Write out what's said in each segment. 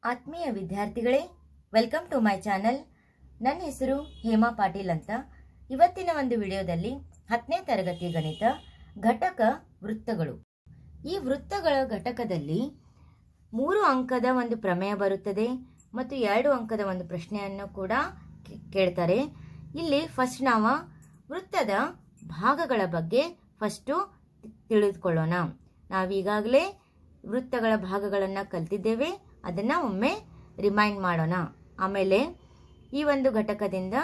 ಆತ್ಮೀಯ ವಿದ್ಯಾರ್ಥಿಗಳೇ, welcome to my channel. ನನ್ನ ಹೆಸರು ಹೇಮಾ ಪಾಟೀಲ್ ಅಂತ. ಇವತ್ತಿನ ಒಂದು ವಿಡಿಯೋದಲ್ಲಿ 10ನೇ ತರಗತಿ ಗಣಿತ ಘಟಕ ವೃತ್ತಗಳು. ಈ ವೃತ್ತಗಳ ಘಟಕದಲ್ಲಿ 3 ಅಂಕದ ಒಂದು ಪ್ರಮೇಯ ಬರುತ್ತದೆ ಮತ್ತು 2 ಅಂಕದ ಒಂದು ಪ್ರಶ್ನೆಯನ್ನು ಕೂಡ ಕೇಳ್ತಾರೆ. ಇಲ್ಲಿ ಫಸ್ಟ್ ನಾವು ವೃತ್ತದ ಭಾಗಗಳ ಬಗ್ಗೆ ಫಸ್ಟು ತಿಳಿದುಕೊಳ್ಳೋಣ. ನಾವೀಗಾಗಲೇ ವೃತ್ತಗಳ ಭಾಗಗಳನ್ನು ಕಲ್ತಿದ್ದೇವೆ, ಅದನ್ನು ಒಮ್ಮೆ ರಿಮೈಂಡ್ ಮಾಡೋಣ. ಆಮೇಲೆ ಈ ಒಂದು ಘಟಕದಿಂದ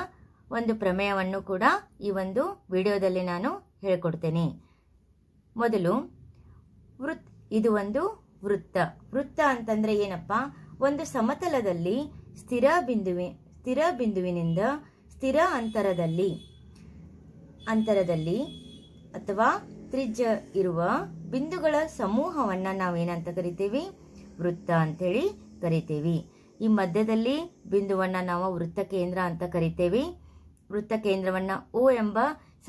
ಒಂದು ಪ್ರಮೇಯವನ್ನು ಕೂಡ ಈ ಒಂದು ವಿಡಿಯೋದಲ್ಲಿ ನಾನು ಹೇಳ್ಕೊಡ್ತೇನೆ. ಮೊದಲು ಇದು ಒಂದು ವೃತ್ತ ಅಂತಂದರೆ ಏನಪ್ಪ? ಒಂದು ಸಮತಲದಲ್ಲಿ ಸ್ಥಿರ ಬಿಂದುವಿನಿಂದ ಸ್ಥಿರ ಅಂತರದಲ್ಲಿ ಅಥವಾ ತ್ರಿಜ್ಯ ಇರುವ ಬಿಂದುಗಳ ಸಮೂಹವನ್ನು ನಾವೇನಂತ ಕರಿತೀವಿ? ವೃತ್ತ ಅಂತೇಳಿ ಕರಿತೀವಿ. ಈ ಮಧ್ಯದಲ್ಲಿ ಬಿಂದುವನ್ನು ನಾವು ವೃತ್ತ ಕೇಂದ್ರ ಅಂತ ಕರಿತೇವೆ. ವೃತ್ತ ಕೇಂದ್ರವನ್ನು O ಎಂಬ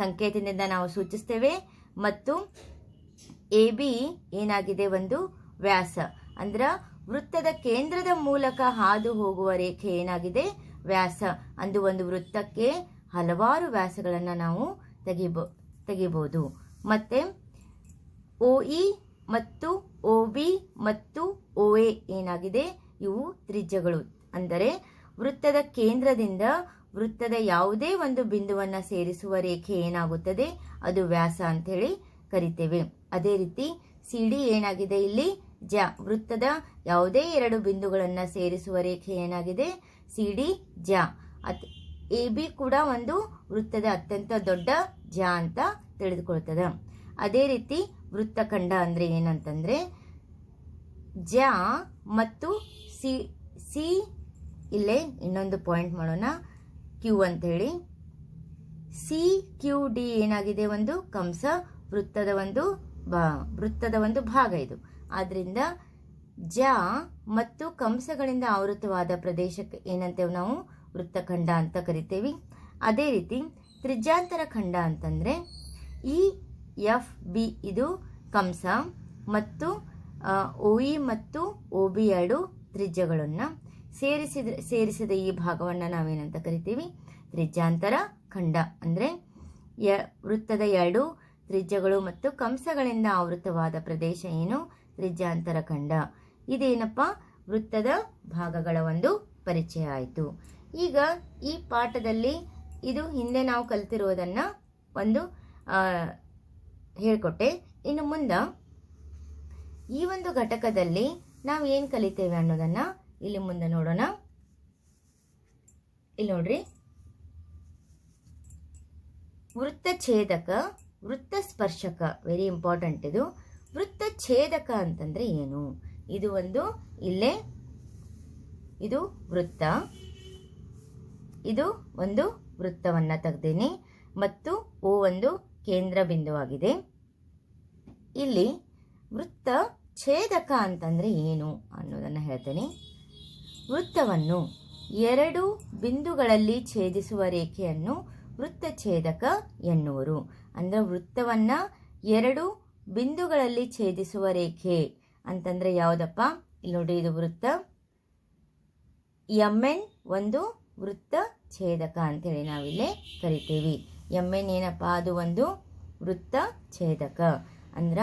ಸಂಕೇತದಿಂದ ನಾವು ಸೂಚಿಸ್ತೇವೆ ಮತ್ತು AB ಏನಾಗಿದೆ? ಒಂದು ವ್ಯಾಸ. ಅಂದ್ರೆ ವೃತ್ತದ ಕೇಂದ್ರದ ಮೂಲಕ ಹಾದು ಹೋಗುವ ರೇಖೆ ಏನಾಗಿದೆ? ವ್ಯಾಸ. ಅಂದು ಒಂದು ವೃತ್ತಕ್ಕೆ ಹಲವಾರು ವ್ಯಾಸಗಳನ್ನು ನಾವು ತೆಗಿಬಹುದು. ಮತ್ತೆ OE ಮತ್ತು OB ಮತ್ತು OA ಏನಾಗಿದೆ? ಇವು ತ್ರಿಜ್ಯಗಳು. ಅಂದರೆ ವೃತ್ತದ ಕೇಂದ್ರದಿಂದ ವೃತ್ತದ ಯಾವುದೇ ಒಂದು ಬಿಂದುವನ್ನು ಸೇರಿಸುವ ರೇಖೆ ಏನಾಗುತ್ತದೆ? ಅದು ವ್ಯಾಸ ಅಂತ ಹೇಳಿ ಕರಿತೇವೆ. ಅದೇ ರೀತಿ CD ಏನಾಗಿದೆ? ಇಲ್ಲಿ ವೃತ್ತದ ಯಾವುದೇ 2 ಬಿಂದುಗಳನ್ನು ಸೇರಿಸುವ ರೇಖೆ ಏನಾಗಿದೆ? CD AB ಕೂಡ ಒಂದು ವೃತ್ತದ ಅತ್ಯಂತ ದೊಡ್ಡ ಅಂತ ತಿಳಿದುಕೊಳ್ತದೆ. ಅದೇ ರೀತಿ ವೃತ್ತಖಂಡ ಅಂದ್ರೆ ಏನಂತಂದ್ರೆ ಮತ್ತು ಸಿ ಇಲ್ಲೇ ಇನ್ನೊಂದು ಪಾಯಿಂಟ್ ಮಾಡೋಣ, Q ಅಂತ ಹೇಳಿ. CQD ಏನಾಗಿದೆ? ಒಂದು ಕಂಸ ವೃತ್ತದ ಒಂದು ಭಾಗ ಇದು. ಆದ್ರಿಂದ ಮತ್ತು ಕಂಸಗಳಿಂದ ಆವೃತವಾದ ಪ್ರದೇಶಕ್ಕೆ ಏನಂತೇವೆ? ನಾವು ವೃತ್ತಖಂಡ ಅಂತ ಕರಿತೇವೆ. ಅದೇ ರೀತಿ ತ್ರಿಜ್ಯಾಂತರ ಖಂಡ ಅಂತಂದ್ರೆ EFB ಇದು ಕಂಸ ಮತ್ತು OE ಮತ್ತು OB 2 ತ್ರಿಜ್ಯಗಳನ್ನು ಸೇರಿಸಿದ ಈ ಭಾಗವನ್ನು ನಾವೇನಂತ ಕರಿತೀವಿ? ತ್ರಿಜ್ಯಾಂತರ ಖಂಡ. ಅಂದ್ರೆ ವೃತ್ತದ 2 ತ್ರಿಜ್ಯಗಳು ಮತ್ತು ಕಂಸಗಳಿಂದ ಆವೃತವಾದ ಪ್ರದೇಶ ಏನು? ತ್ರಿಜ್ಯಾಂತರ ಖಂಡ. ಇದೇನಪ್ಪ? ವೃತ್ತದ ಭಾಗಗಳ ಒಂದು ಪರಿಚಯ ಆಯಿತು. ಈಗ ಈ ಪಾಠದಲ್ಲಿ ಇದು ಹಿಂದೆ ನಾವು ಕಲ್ತಿರೋದನ್ನ ಒಂದು ಹೇಳ್ಕೊಟ್ಟೆ. ಇನ್ನು ಮುಂದೆ ಈ ಒಂದು ಘಟಕದಲ್ಲಿ ನಾವು ಏನು ಕಲಿತೇವೆ ಅನ್ನೋದನ್ನ ಇಲ್ಲಿ ಮುಂದೆ ನೋಡೋಣ. ಇಲ್ಲಿ ನೋಡ್ರಿ, ವೃತ್ತ ಛೇದಕ, ವೃತ್ತ ಸ್ಪರ್ಶಕ. ವೆರಿ ಇಂಪಾರ್ಟೆಂಟ್ ಇದು. ವೃತ್ತ ಛೇದಕ ಅಂತಂದ್ರೆ ಏನು? ಇದು ಒಂದು ಇಲ್ಲೇ ಇದು ವೃತ್ತ, ಇದು ಒಂದು ವೃತ್ತವನ್ನ ತೆಗೆದೇನೆ ಮತ್ತು O ಒಂದು ಕೇಂದ್ರ ಬಿಂದುವಾಗಿದೆ. ಇಲ್ಲಿ ವೃತ್ತ ಛೇದಕ ಅಂತಂದ್ರೆ ಏನು ಅನ್ನೋದನ್ನ ಹೇಳ್ತೇನೆ. ವೃತ್ತವನ್ನು 2 ಬಿಂದುಗಳಲ್ಲಿ ಛೇದಿಸುವ ರೇಖೆಯನ್ನು ವೃತ್ತ ಛೇದಕ ಎನ್ನುವರು. ಅಂದ್ರೆ ವೃತ್ತವನ್ನ 2 ಬಿಂದುಗಳಲ್ಲಿ ಛೇದಿಸುವ ರೇಖೆ ಅಂತಂದ್ರೆ ಯಾವುದಪ್ಪ? ಇಲ್ಲಿ ನೋಡಿ, ಇದು ವೃತ್ತ MN ಒಂದು ವೃತ್ತ ಛೇದಕ ಅಂತೇಳಿ ನಾವಿಲ್ಲೇ ಕರಿತೇವೆ. MN ಏನಪ್ಪ? ಅದು ಒಂದು ವೃತ್ತ ಛೇದಕ. ಅಂದ್ರ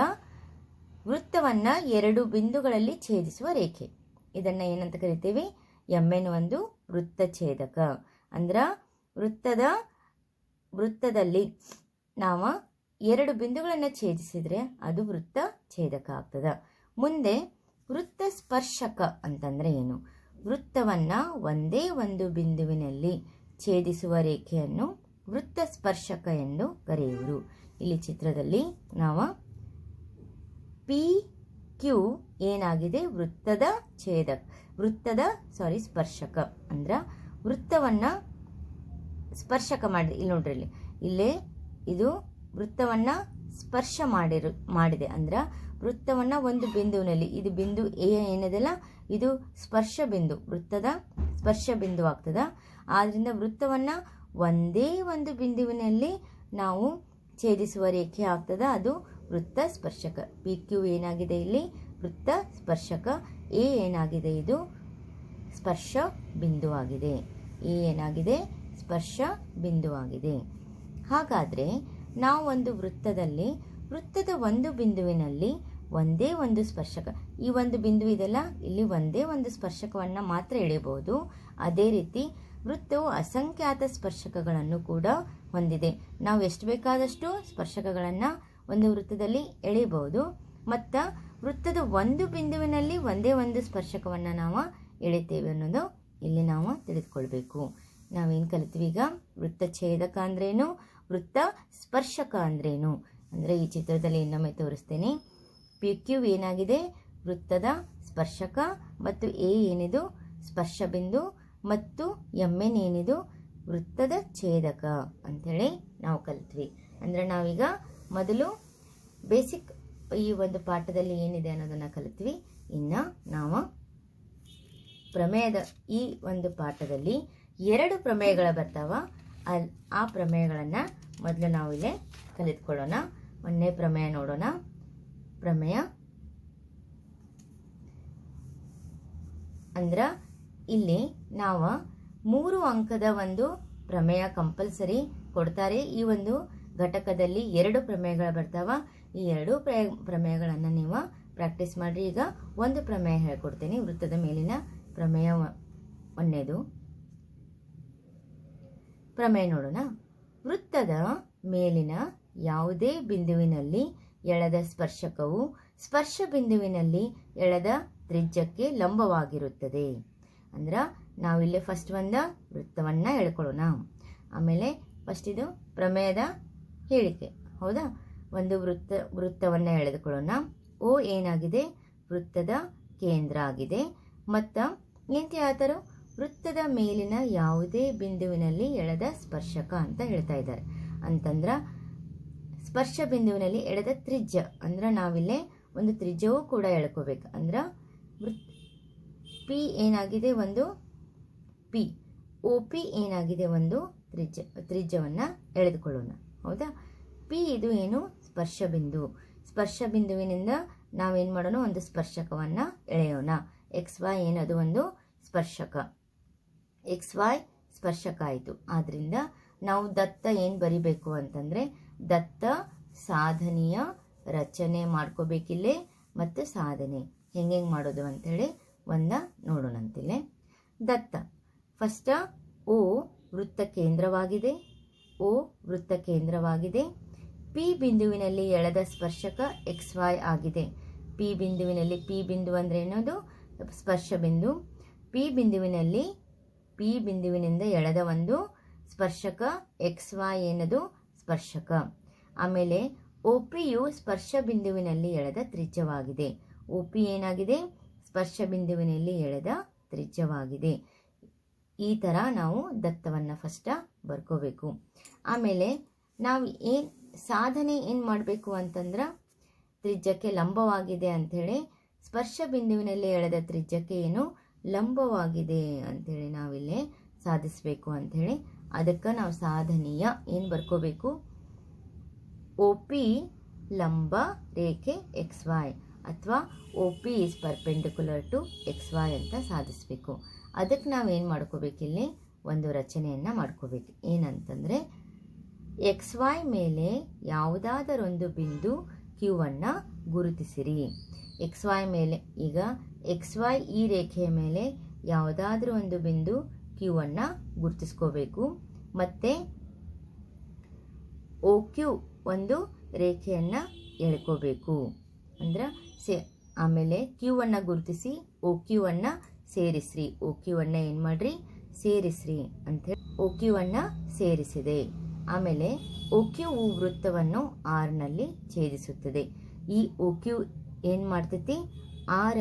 ವೃತ್ತವನ್ನ 2 ಬಿಂದುಗಳಲ್ಲಿ ಛೇದಿಸುವ ರೇಖೆ, ಇದನ್ನ ಏನಂತ ಕರಿತೇವೆ? MN ಒಂದು ವೃತ್ತ ಛೇದಕ. ಅಂದ್ರ ವೃತ್ತದಲ್ಲಿ ನಾವು 2 ಬಿಂದುಗಳನ್ನು ಛೇದಿಸಿದ್ರೆ ಅದು ವೃತ್ತ ಛೇದಕ ಆಗ್ತದ. ಮುಂದೆ ವೃತ್ತ ಸ್ಪರ್ಶಕ ಅಂತಂದ್ರೆ ಏನು? ವೃತ್ತವನ್ನ ಒಂದೇ ಒಂದು ಬಿಂದುವಿನಲ್ಲಿ ಛೇದಿಸುವ ರೇಖೆಯನ್ನು ವೃತ್ತ ಸ್ಪರ್ಶಕ ಎಂದು ಕರೆಯುವರು. ಇಲ್ಲಿ ಚಿತ್ರದಲ್ಲಿ ನಾವು PQ ಏನಾಗಿದೆ? ಸ್ಪರ್ಶಕ. ಅಂದ್ರ ವೃತ್ತವನ್ನ ಸ್ಪರ್ಶಕ ಮಾಡಿ. ಇಲ್ಲಿ ನೋಡ್ರಿ, ಇಲ್ಲೇ ಇದು ವೃತ್ತವನ್ನ ಸ್ಪರ್ಶ ಮಾಡಿದೆ. ಅಂದ್ರ ವೃತ್ತವನ್ನ ಒಂದು ಬಿಂದುವಿನಲ್ಲಿ, ಇದು ಬಿಂದು A ಏನಿದೆಲ್ಲ ಇದು ಸ್ಪರ್ಶ ಬಿಂದು, ವೃತ್ತದ ಸ್ಪರ್ಶ ಬಿಂದು ಆಗ್ತದ. ಆದ್ರಿಂದ ವೃತ್ತವನ್ನ ಒಂದೇ ಒಂದು ಬಿಂದುವಿನಲ್ಲಿ ನಾವು ಛೇದಿಸುವ ರೇಖೆ ಆಗ್ತದ, ಅದು ವೃತ್ತ ಸ್ಪರ್ಶಕ. PQ ಏನಾಗಿದೆ? ಇಲ್ಲಿ ವೃತ್ತ ಸ್ಪರ್ಶಕ. A ಏನಾಗಿದೆ? ಇದು ಸ್ಪರ್ಶ ಬಿಂದುವಾಗಿದೆ. ಎ ಏನಾಗಿದೆ? ಸ್ಪರ್ಶ ಬಿಂದುವಾಗಿದೆ. ಹಾಗಾದರೆ ನಾವು ಒಂದು ವೃತ್ತದಲ್ಲಿ ವೃತ್ತದ ಒಂದು ಬಿಂದುವಿನಲ್ಲಿ ಒಂದೇ ಒಂದು ಸ್ಪರ್ಶಕ, ಈ ಒಂದು ಬಿಂದು ಇದೆಲ್ಲ, ಇಲ್ಲಿ ಒಂದೇ ಒಂದು ಸ್ಪರ್ಶಕವನ್ನು ಮಾತ್ರ ಎಳೆಯಬಹುದು. ಅದೇ ರೀತಿ ವೃತ್ತವು ಅಸಂಖ್ಯಾತ ಸ್ಪರ್ಶಕಗಳನ್ನು ಕೂಡ ಹೊಂದಿದೆ. ನಾವು ಎಷ್ಟು ಬೇಕಾದಷ್ಟು ಸ್ಪರ್ಶಕಗಳನ್ನು ಒಂದು ವೃತ್ತದಲ್ಲಿ ಎಳೆಯಬಹುದು. ಮತ್ತು ವೃತ್ತದ ಒಂದು ಬಿಂದುವಿನಲ್ಲಿ ಒಂದೇ ಒಂದು ಸ್ಪರ್ಶಕವನ್ನು ನಾವು ಎಳಿತೇವೆ ಅನ್ನೋದು ಇಲ್ಲಿ ನಾವು ತಿಳಿದುಕೊಳ್ಬೇಕು. ನಾವೇನು ಕಲಿತೀವಿ ಈಗ? ವೃತ್ತ ಛೇದಕ ಅಂದ್ರೇನು, ವೃತ್ತ ಸ್ಪರ್ಶಕ ಅಂದ್ರೇನು ಅಂದರೆ ಈ ಚಿತ್ರದಲ್ಲಿ ಇನ್ನೊಮ್ಮೆ ತೋರಿಸ್ತೇನೆ. ಪಿ ಕ್ಯೂ ಏನಾಗಿದೆ? ವೃತ್ತದ ಸ್ಪರ್ಶಕ, ಮತ್ತು ಎ ಏನಿದು? ಸ್ಪರ್ಶ ಬಿಂದು, ಮತ್ತು ಎಮ್ ಎನ್ ಏನಿದು? ವೃತ್ತದ ಛೇದಕ ಅಂಥೇಳಿ ನಾವು ಕಲಿತ್ವಿ. ಅಂದರೆ ನಾವೀಗ ಮೊದಲು ಬೇಸಿಕ್ ಈ ಒಂದು ಪಾಠದಲ್ಲಿ ಏನಿದೆ ಅನ್ನೋದನ್ನು ಕಲಿತ್ವಿ. ಇನ್ನು ನಾವು ಪ್ರಮೇಯದ ಈ ಒಂದು ಪಾಠದಲ್ಲಿ 2 ಪ್ರಮೇಯಗಳು ಬರ್ತಾವ. ಆ ಪ್ರಮೇಯಗಳನ್ನು ಮೊದಲು ನಾವು ಇಲ್ಲೇ ಕಲಿತ್ಕೊಳ್ಳೋಣ. ಒಂದನೇ ಪ್ರಮೇಯ ನೋಡೋಣ. ಪ್ರಮೇಯ ಅಂದ್ರೆ ಇಲ್ಲಿ ನಾವು 3 ಅಂಕದ ಒಂದು ಪ್ರಮೇಯ ಕಂಪಲ್ಸರಿ ಕೊಡ್ತಾರೆ. ಈ ಒಂದು ಘಟಕದಲ್ಲಿ 2 ಪ್ರಮೇಯಗಳು ಬರ್ತಾವ. ಈ 2 ಪ್ರಮೇಯಗಳನ್ನು ನೀವು ಪ್ರಾಕ್ಟೀಸ್ ಮಾಡಿರಿ. ಈಗ ಒಂದು ಪ್ರಮೇಯ ಹೇಳ್ಕೊಡ್ತೀನಿ. ವೃತ್ತದ ಮೇಲಿನ ಪ್ರಮೇಯ ಒಂದನೇದು ಪ್ರಮೇಯ ನೋಡೋಣ. ವೃತ್ತದ ಮೇಲಿನ ಯಾವುದೇ ಬಿಂದುವಿನಲ್ಲಿ ಎಳೆದ ಸ್ಪರ್ಶಕವು ಸ್ಪರ್ಶ ಬಿಂದುವಿನಲ್ಲಿ ಎಳೆದ ತ್ರಿಜ್ಯಕ್ಕೆ ಲಂಬವಾಗಿರುತ್ತದೆ. ಅಂದ್ರೆ ನಾವಿಲ್ಲಿ ಫಸ್ಟ್ ಒಂದು ವೃತ್ತವನ್ನು ಎಳ್ಕೊಳ್ಳೋಣ. ಆಮೇಲೆ ಫಸ್ಟ್ ಇದು ಪ್ರಮೇಯದ ಹೇಳಿಕೆ, ಹೌದಾ? ಒಂದು ವೃತ್ತವನ್ನು ಎಳೆದುಕೊಳ್ಳೋಣ. ಓ ಏನಾಗಿದೆ? ವೃತ್ತದ ಕೇಂದ್ರ ಆಗಿದೆ. ಮತ್ತು ಏನು ಹೇಳ್ತಾರೆ? ವೃತ್ತದ ಮೇಲಿನ ಯಾವುದೇ ಬಿಂದುವಿನಲ್ಲಿ ಎಳೆದ ಸ್ಪರ್ಶಕ ಅಂತ ಹೇಳ್ತಾ ಇದ್ದಾರೆ. ಅಂತಂದ್ರೆ ಸ್ಪರ್ಶ ಬಿಂದುವಿನಲ್ಲಿ ಎಳೆದ ತ್ರಿಜ್ಯ ಅಂದ್ರೆ ನಾವಿಲ್ಲೇ ಒಂದು ತ್ರಿಜ್ಯವೂ ಕೂಡ ಎಳ್ಕೋಬೇಕು. ಅಂದ್ರೆ ಪಿ ಏನಾಗಿದೆ? ಒಂದು ಪಿ. ಒ ಪಿ ಏನಾಗಿದೆ? ಒಂದು ತ್ರಿಜ್ಯವನ್ನು ಎಳೆದುಕೊಳ್ಳೋಣ, ಹೌದಾ? ಪಿ ಇದು ಏನು? ಸ್ಪರ್ಶ ಬಿಂದು. ಸ್ಪರ್ಶ ಬಿಂದುವಿನಿಂದ ನಾವೇನು ಮಾಡೋಣ? ಒಂದು ಸ್ಪರ್ಶಕವನ್ನು ಎಳೆಯೋಣ. ಎಕ್ಸ್ ವೈ ಏನದು? ಒಂದು ಸ್ಪರ್ಶಕ. ಎಕ್ಸ್ ವೈ ಸ್ಪರ್ಶಕ ಆಯಿತು. ಆದ್ದರಿಂದ ನಾವು ದತ್ತ ಏನು ಬರಿಬೇಕು ಅಂತಂದರೆ, ದತ್ತ ಸಾಧನೆಯ ರಚನೆ ಮಾಡ್ಕೋಬೇಕಿಲ್ಲೇ, ಮತ್ತು ಸಾಧನೆ ಹೆಂಗೆ ಮಾಡೋದು ಅಂಥೇಳಿ ನೋಡೋಣ ಅಂತಿಲ್ಲೇ. ದತ್ತ ಫಸ್ಟ್ ಓ ವೃತ್ತ ಕೇಂದ್ರವಾಗಿದೆ. ಓ ವೃತ್ತ ಕೇಂದ್ರವಾಗಿದೆ. ಪಿ ಬಿಂದುವಿನಲ್ಲಿ ಎಳೆದ ಸ್ಪರ್ಶಕ ಎಕ್ಸ್ ವೈ ಆಗಿದೆ. ಪಿ ಬಿಂದುವಿನಲ್ಲಿ, ಪಿ ಬಿಂದು ಅಂದರೆ ಏನದು? ಸ್ಪರ್ಶ ಬಿಂದು. ಪಿ ಬಿಂದುವಿನಿಂದ ಎಳೆದ ಒಂದು ಸ್ಪರ್ಶಕ ಎಕ್ಸ್ ವೈ ಏನದು? ಸ್ಪರ್ಶಕ. ಆಮೇಲೆ ಒ ಪಿಯು ಸ್ಪರ್ಶ ಬಿಂದುವಿನಲ್ಲಿ ಎಳೆದ ತ್ರಿಜ್ಯವಾಗಿದೆ. ಒ ಪಿ ಏನಾಗಿದೆ? ಸ್ಪರ್ಶ ಬಿಂದುವಿನಲ್ಲಿ ಎಳೆದ ತ್ರಿಜ್ಯವಾಗಿದೆ. ಈ ಥರ ನಾವು ದತ್ತವನ್ನು ಫಸ್ಟ್ ಬರ್ಕೋಬೇಕು. ಆಮೇಲೆ ನಾವು ಸಾಧನೆ ಏನು ಮಾಡಬೇಕು ಅಂತಂದ್ರೆ, ತ್ರಿಜ್ಯಕ್ಕೆ ಲಂಬವಾಗಿದೆ ಅಂಥೇಳಿ ಸ್ಪರ್ಶ ಬಿಂದುವಿನಲ್ಲಿ ಎಳೆದ ತ್ರಿಜ್ಯಕ್ಕೆ ಏನು? ಲಂಬವಾಗಿದೆ ಅಂಥೇಳಿ ನಾವಿಲ್ಲೇ ಸಾಧಿಸಬೇಕು ಅಂಥೇಳಿ. ಅದಕ್ಕೆ ನಾವು ಸಾಧನೆಯ ಏನು ಬರ್ಕೋಬೇಕು? ಒ ಪಿ ಲಂಬ ರೇಖೆ ಎಕ್ಸ್ ವೈ, ಅಥವಾ O P is perpendicular to X Y ಅಂತ ಸಾಧಿಸಬೇಕು. ಅದಕ್ಕೆ ನಾವೇನು ಮಾಡ್ಕೋಬೇಕಿಲ್ಲಿ? ಒಂದು ರಚನೆಯನ್ನು ಮಾಡ್ಕೋಬೇಕು. ಏನಂತಂದರೆ, ಎಕ್ಸ್ ವೈ ಮೇಲೆ ಯಾವುದಾದರೊಂದು ಬಿಂದು ಕ್ಯೂವನ್ನು ಗುರುತಿಸಿರಿ. ಎಕ್ಸ್ ವೈ ಮೇಲೆ, ಈಗ ಎಕ್ಸ್ ವೈ ಈ ರೇಖೆಯ ಮೇಲೆ ಯಾವುದಾದ್ರೂ ಒಂದು ಬಿಂದು ಕ್ಯೂವನ್ನು ಗುರುತಿಸ್ಕೋಬೇಕು. ಮತ್ತು ಓ ಕ್ಯೂ ಒಂದು ರೇಖೆಯನ್ನು ಎಳ್ಕೋಬೇಕು. ಅಂದ್ರೆ ಆಮೇಲೆ ಕ್ಯೂವನ್ನು ಗುರುತಿಸಿ ಓ ಕ್ಯೂವನ್ನು ಸೇರಿಸ್ರಿ. ಓ ಕ್ಯೂವನ್ನು ಏನು ಮಾಡ್ರಿ? ಸೇರಿಸ್ರಿ ಅಂಥೇಳಿ ಓ ಕ್ಯೂವನ್ನು ಸೇರಿಸಿದೆ. ಆಮೇಲೆ ಓ ಕ್ಯೂ ವೃತ್ತವನ್ನು ಆರ್ನಲ್ಲಿ ಛೇದಿಸುತ್ತದೆ. ಈ ಓ ಕ್ಯೂ ಏನು ಮಾಡ್ತೈತಿ? ಆರ್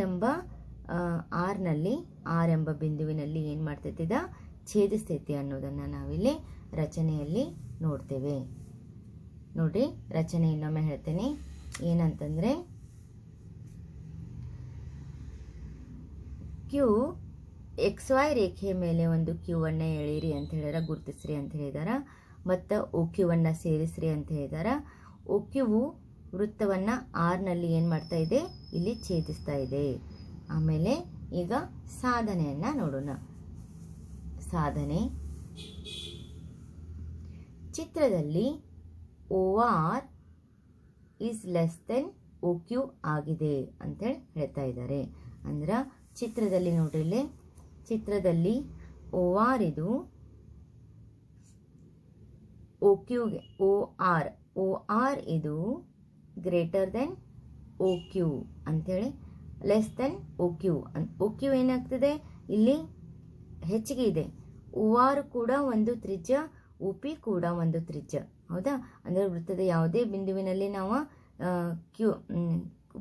ಎಂಬ ಬಿಂದುವಿನಲ್ಲಿ ಏನು ಮಾಡ್ತೈತಿ? ಛೇದಿಸ್ತೈತಿ ಅನ್ನೋದನ್ನು ನಾವಿಲ್ಲಿ ರಚನೆಯಲ್ಲಿ ನೋಡ್ತೇವೆ. ನೋಡ್ರಿ, ರಚನೆ ಇನ್ನೊಮ್ಮೆ ಹೇಳ್ತೇನೆ. ಏನಂತಂದರೆ, ಕ್ಯೂ ಎಕ್ಸ್ ವೈ ರೇಖೆಯ ಮೇಲೆ ಒಂದು ಕ್ಯೂವನ್ನು ಎಳೀರಿ ಅಂತ ಹೇಳಿದಾರೆ, ಗುರುತಿಸ್ರಿ ಅಂತ ಹೇಳಿದಾರೆ. ಮತ್ತು ಓ ಕ್ಯೂವನ್ನು ಸೇರಿಸ್ರಿ ಅಂತ ಹೇಳಿದಾರೆ. ಓ ಕ್ಯೂವು ವೃತ್ತವನ್ನು ಆರ್ನಲ್ಲಿ ಏನು ಮಾಡ್ತಾ ಇದೆ? ಇಲ್ಲಿ ಛೇದಿಸ್ತಾ ಇದೆ. ಆಮೇಲೆ ಈಗ ಸಾಧನೆಯನ್ನು ನೋಡೋಣ. ಸಾಧನೆ, ಚಿತ್ರದಲ್ಲಿ OR is less than OQ ಆಗಿದೆ ಅಂತೇಳಿ ಹೇಳ್ತಾ ಇದ್ದಾರೆ. ಅಂದ್ರೆ ಚಿತ್ರದಲ್ಲಿ ನೋಡ್ರಿ, ಇಲ್ಲಿ ಚಿತ್ರದಲ್ಲಿ OR ಇದು OQಗೆ OR ಇದು ಗ್ರೇಟರ್ ದೆನ್ OQ ಅಂಥೇಳಿ, ಲೆಸ್ ದೆನ್ OQ ಏನಾಗ್ತದೆ, ಇಲ್ಲಿ ಹೆಚ್ಚಿಗೆ ಇದೆ. OR ಕೂಡ ಒಂದು ತ್ರಿಜ್ಯ, OP ಕೂಡ ಒಂದು ತ್ರಿಜ್ಯ, ಹೌದಾ? ಅಂದರೆ ವೃತ್ತದ ಯಾವುದೇ ಬಿಂದುವಿನಲ್ಲಿ ನಾವು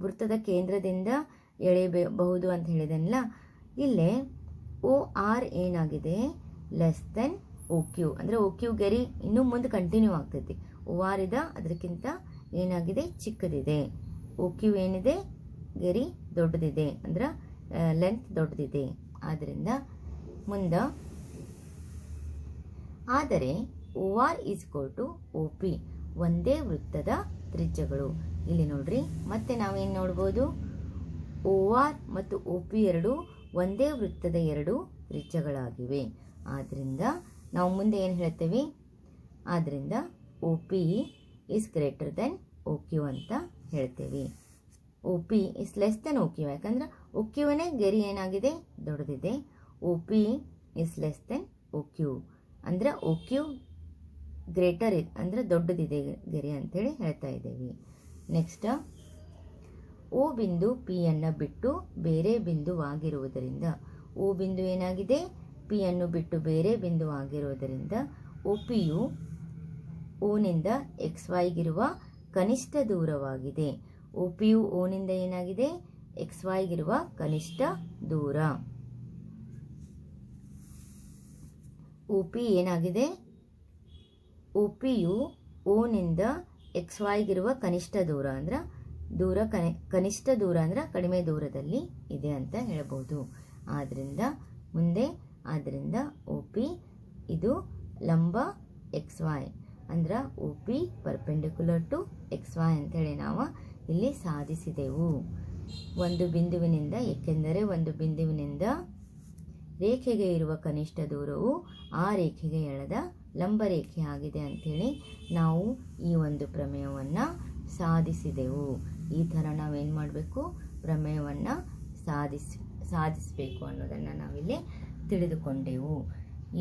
ವೃತ್ತದ ಕೇಂದ್ರದಿಂದ ಎಳೆಯಬಹುದು ಅಂತ ಹೇಳಿದೆನಲ್ಲ, ಇಲ್ಲೇ OR ಏನಾಗಿದೆ, ಲೆಸ್ ದೆನ್ OQ. ಅಂದರೆ OQ ಗೆರೆ ಇನ್ನೂ ಮುಂದೆ ಕಂಟಿನ್ಯೂ ಆಗ್ತೈತಿ. OR ಅದಕ್ಕಿಂತ ಏನಾಗಿದೆ, ಚಿಕ್ಕದಿದೆ. OQ ಏನಿದೆ, ಗೆರೆ ದೊಡ್ಡದಿದೆ, ಅಂದ್ರೆ ಲೆಂತ್ ದೊಡ್ಡದಿದೆ. ಆದ್ದರಿಂದ ಮುಂದೆ, ಆದರೆ OR is equal to OP ಒಂದೇ ವೃತ್ತದ ತ್ರಿಜ್ಯಗಳು. ಇಲ್ಲಿ ನೋಡ್ರಿ, ಮತ್ತೆ ನಾವೇನು ನೋಡ್ಬೋದು, OR ಮತ್ತು OP ಎರಡು ಒಂದೇ ವೃತ್ತದ ಎರಡು ತ್ರಿಜ್ಯಗಳಾಗಿವೆ. ಆದ್ದರಿಂದ ನಾವು ಮುಂದೆ ಏನು ಹೇಳ್ತೇವೆ, ಆದ್ದರಿಂದ OP is greater than OQ ಅಂತ ಹೇಳ್ತೇವೆ. OP is less than OQ, ಯಾಕಂದ್ರೆ OQನೇ ಗೆರೆ ಏನಾಗಿದೆ, ದೊಡ್ಡದಿದೆ. OP is less than OQ ಅಂದ್ರೆ OQ ಗ್ರೇಟರ್ ಅಂದ್ರೆ ದೊಡ್ಡದಿದೆ ಗೆರೆ ಅಂತೇಳಿ ಹೇಳ್ತಾ ಇದ್ದೇವೆ. ನೆಕ್ಸ್ಟ್, O ಬಿಂದು P ಅನ್ನು ಬಿಟ್ಟು ಬೇರೆ ಬಿಂದುವಾಗಿರುವುದರಿಂದ, O ಬಿಂದು ಏನಾಗಿದೆ, P ಅನ್ನು ಬಿಟ್ಟು ಬೇರೆ ಬಿಂದುವಾಗಿರುವುದರಿಂದ OPಯು Oನಿಂದ XYಗಿರುವ ಕನಿಷ್ಠ ದೂರವಾಗಿದೆ. OPಯು Oನಿಂದ ಏನಾಗಿದೆ, XYಗಿರುವ ಕನಿಷ್ಠ ದೂರ. OP ಏನಾಗಿದೆ, OPಯು Oನಿಂದ XYಗಿರುವ ಕನಿಷ್ಠ ದೂರ, ಅಂದ್ರೆ ಕನಿಷ್ಠ ದೂರ ಅಂದ್ರೆ ಕಡಿಮೆ ದೂರದಲ್ಲಿ ಇದೆ ಅಂತ ಹೇಳ್ಬೋದು. ಆದ್ದರಿಂದ OP ಇದು ಲಂಬ XY, ಅಂದ್ರೆ OP ಪರ್ಪೆಂಡಿಕ್ಯುಲರ್ ಟು XY ಅಂತೇಳಿ ನಾವು ಇಲ್ಲಿ ಸಾಧಿಸಿದೆವು. ಒಂದು ಬಿಂದುವಿನಿಂದ, ಏಕೆಂದರೆ ಒಂದು ಬಿಂದುವಿನಿಂದ ರೇಖೆಗೆ ಇರುವ ಕನಿಷ್ಠ ದೂರವು ಆ ರೇಖೆಗೆ ಎಳೆದ ಲಂಬ ರೇಖೆ ಆಗಿದೆ ಅಂಥೇಳಿ ನಾವು ಈ ಒಂದು ಪ್ರಮೇಯವನ್ನು ಸಾಧಿಸಿದೆವು. ಈ ಥರ ನಾವೇನು ಮಾಡಬೇಕು, ಪ್ರಮೇಯವನ್ನು ಸಾಧಿಸಬೇಕು ಅನ್ನೋದನ್ನು ನಾವಿಲ್ಲಿ ತಿಳಿದುಕೊಂಡೆವು.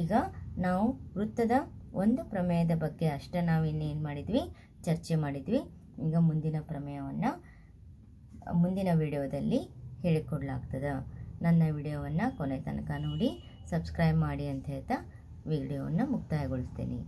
ಈಗ ನಾವು ವೃತ್ತದ ಒಂದು ಪ್ರಮೇಯದ ಬಗ್ಗೆ ಅಷ್ಟೇ ನಾವು ಇನ್ನೇನು ಮಾಡಿದ್ವಿ, ಚರ್ಚೆ ಮಾಡಿದ್ವಿ. ಈಗ ಮುಂದಿನ ಪ್ರಮೇಯವನ್ನು ಮುಂದಿನ ವಿಡಿಯೋದಲ್ಲಿ ಹೇಳಿಕೊಡ್ಲಾಗ್ತದೆ. ನನ್ನ ವಿಡಿಯೋವನ್ನು ಕೊನೆ ತನಕ ನೋಡಿ ಸಬ್ಸ್ಕ್ರೈಬ್ ಮಾಡಿ ಅಂತ ಹೇಳ್ತಾ ವಿಡಿಯೋವನ್ನು ಮುಕ್ತಾಯಗೊಳಿಸ್ತೀನಿ.